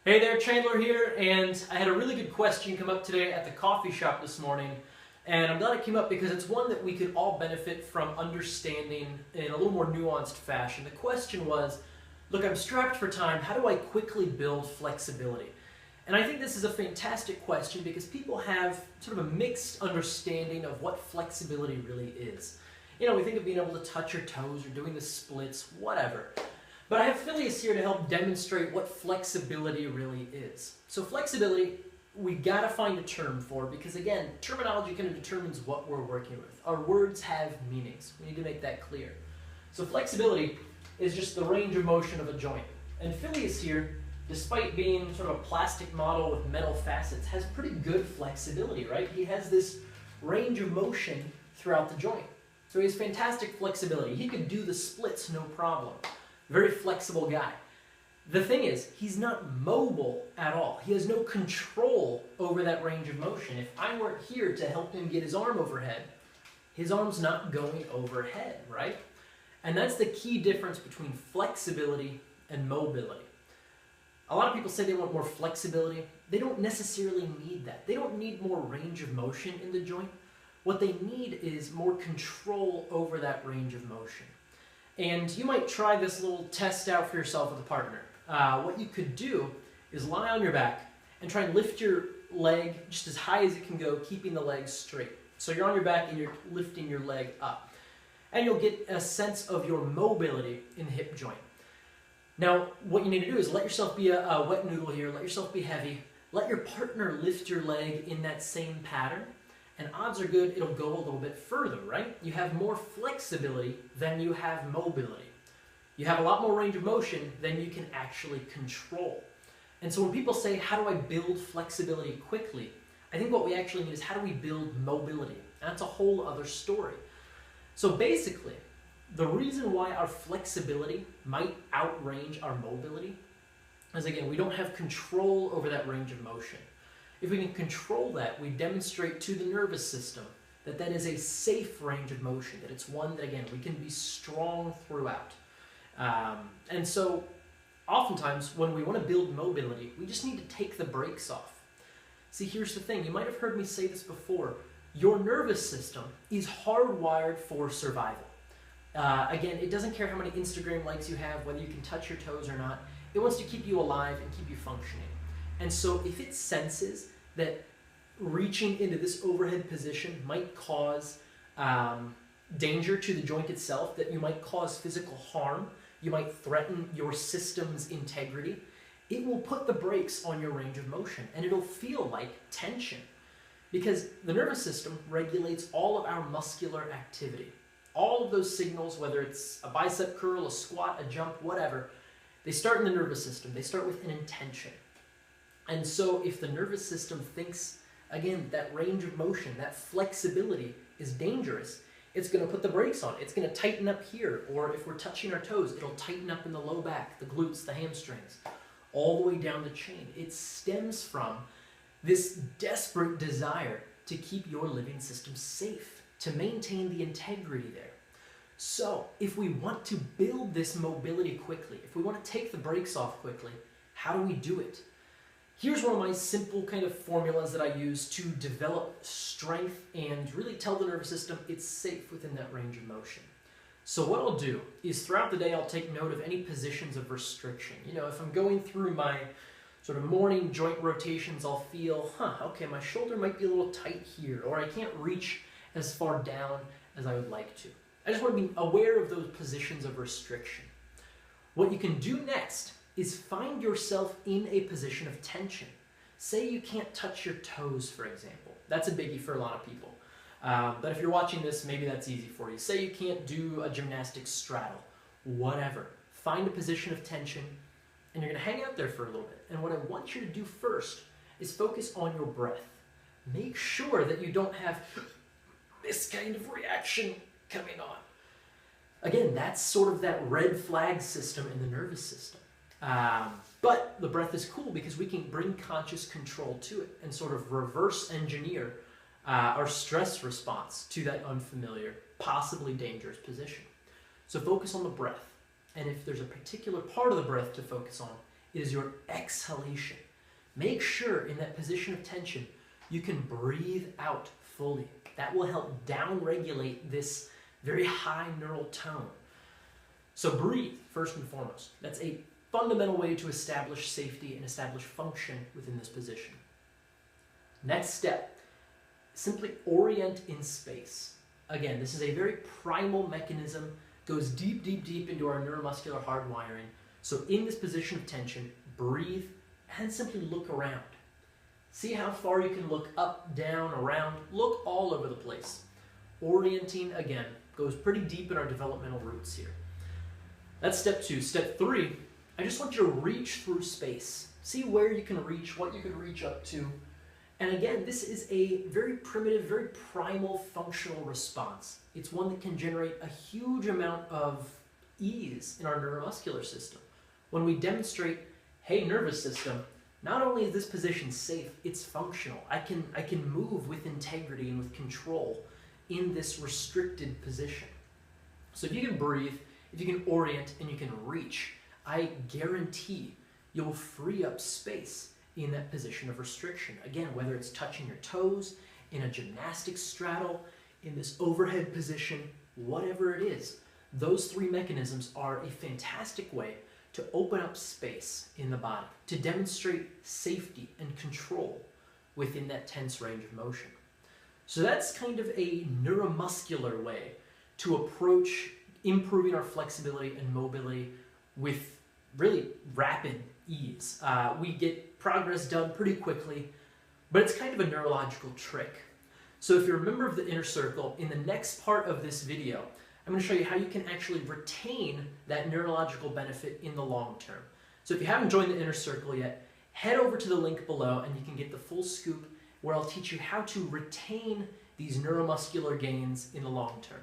Hey there, Chandler here, and I had a really good question come up today at the coffee shop this morning, and I'm glad it came up because it's one that we could all benefit from understanding in a little more nuanced fashion. The question was, look, I'm strapped for time, how do I quickly build flexibility? And I think this is a fantastic question because people have sort of a mixed understanding of what flexibility really is. You know, we think of being able to touch your toes or doing the splits, whatever. But I have Phileas here to help demonstrate what flexibility really is. So flexibility, we gotta find a term for, because again, terminology kind of determines what we're working with. Our words have meanings. We need to make that clear. So flexibility is just the range of motion of a joint. And Phileas here, despite being sort of a plastic model with metal facets, has pretty good flexibility, right? He has this range of motion throughout the joint. So he has fantastic flexibility. He could do the splits no problem. Very flexible guy. The thing is, he's not mobile at all. He has no control over that range of motion. If I weren't here to help him get his arm overhead, his arm's not going overhead, right? And that's the key difference between flexibility and mobility. A lot of people say they want more flexibility. They don't necessarily need that. They don't need more range of motion in the joint. What they need is more control over that range of motion. And you might try this little test out for yourself with a partner. What you could do is lie on your back and try and lift your leg just as high as it can go, keeping the leg straight. So you're on your back and you're lifting your leg up. And you'll get a sense of your mobility in the hip joint. Now, what you need to do is let yourself be a wet noodle here, let yourself be heavy, let your partner lift your leg in that same pattern, and odds are good it'll go a little bit further, right? You have more flexibility than you have mobility. You have a lot more range of motion than you can actually control. And so when people say, how do I build flexibility quickly? I think what we actually need is, how do we build mobility? And that's a whole other story. So basically, the reason why our flexibility might outrange our mobility is, again, we don't have control over that range of motion. If we can control that, we demonstrate to the nervous system that that is a safe range of motion, that it's one that, again, we can be strong throughout. And so oftentimes when we want to build mobility, we just need to take the brakes off. See, here's the thing. You might have heard me say this before. Your nervous system is hardwired for survival. Again, it doesn't care how many Instagram likes you have, whether you can touch your toes or not. It wants to keep you alive and keep you functioning. And so if it senses that reaching into this overhead position might cause danger to the joint itself, that you might cause physical harm, you might threaten your system's integrity, it will put the brakes on your range of motion, and it'll feel like tension. Because the nervous system regulates all of our muscular activity. All of those signals, whether it's a bicep curl, a squat, a jump, whatever, they start in the nervous system. They start with an intention. And so if the nervous system thinks, again, that range of motion, that flexibility is dangerous, it's going to put the brakes on. It's going to tighten up here, or if we're touching our toes, it'll tighten up in the low back, the glutes, the hamstrings, all the way down the chain. It stems from this desperate desire to keep your living system safe, to maintain the integrity there. So if we want to build this mobility quickly, if we want to take the brakes off quickly, how do we do it? Here's one of my simple kind of formulas that I use to develop strength and really tell the nervous system it's safe within that range of motion. So what I'll do is, throughout the day, I'll take note of any positions of restriction. You know, if I'm going through my sort of morning joint rotations, I'll feel, okay, my shoulder might be a little tight here, or I can't reach as far down as I would like to. I just want to be aware of those positions of restriction. What you can do next is find yourself in a position of tension. Say you can't touch your toes, for example. That's a biggie for a lot of people. But if you're watching this, maybe that's easy for you. Say you can't do a gymnastics straddle, whatever. Find a position of tension, and you're going to hang out there for a little bit. And what I want you to do first is focus on your breath. Make sure that you don't have this kind of reaction coming on. Again, that's sort of that red flag system in the nervous system. But the breath is cool because we can bring conscious control to it and sort of reverse engineer our stress response to that unfamiliar, possibly dangerous position. So focus on the breath. And if there's a particular part of the breath to focus on, is your exhalation. Make sure in that position of tension you can breathe out fully. That will help down-regulate this very high neural tone. So breathe, first and foremost. That's a fundamental way to establish safety and establish function within this position. Next step, simply orient in space. Again, this is a very primal mechanism, goes deep, deep, deep into our neuromuscular hardwiring. So in this position of tension, breathe and simply look around. See how far you can look up, down, around, look all over the place. Orienting, again, goes pretty deep in our developmental roots here. That's step 2. Step 3, I just want you to reach through space. See where you can reach, what you can reach up to. And again, this is a very primitive, very primal functional response. It's one that can generate a huge amount of ease in our neuromuscular system. When we demonstrate, hey, nervous system, not only is this position safe, it's functional. I can move with integrity and with control in this restricted position. So if you can breathe, if you can orient, and you can reach, I guarantee you'll free up space in that position of restriction. Again, whether it's touching your toes, in a gymnastic straddle, in this overhead position, whatever it is, those 3 mechanisms are a fantastic way to open up space in the body, to demonstrate safety and control within that tense range of motion. So that's kind of a neuromuscular way to approach improving our flexibility and mobility with really rapid ease. We get progress done pretty quickly, but it's kind of a neurological trick. So if you're a member of the inner circle, in the next part of this video, I'm going to show you how you can actually retain that neurological benefit in the long term. So if you haven't joined the inner circle yet, head over to the link below and you can get the full scoop where I'll teach you how to retain these neuromuscular gains in the long term.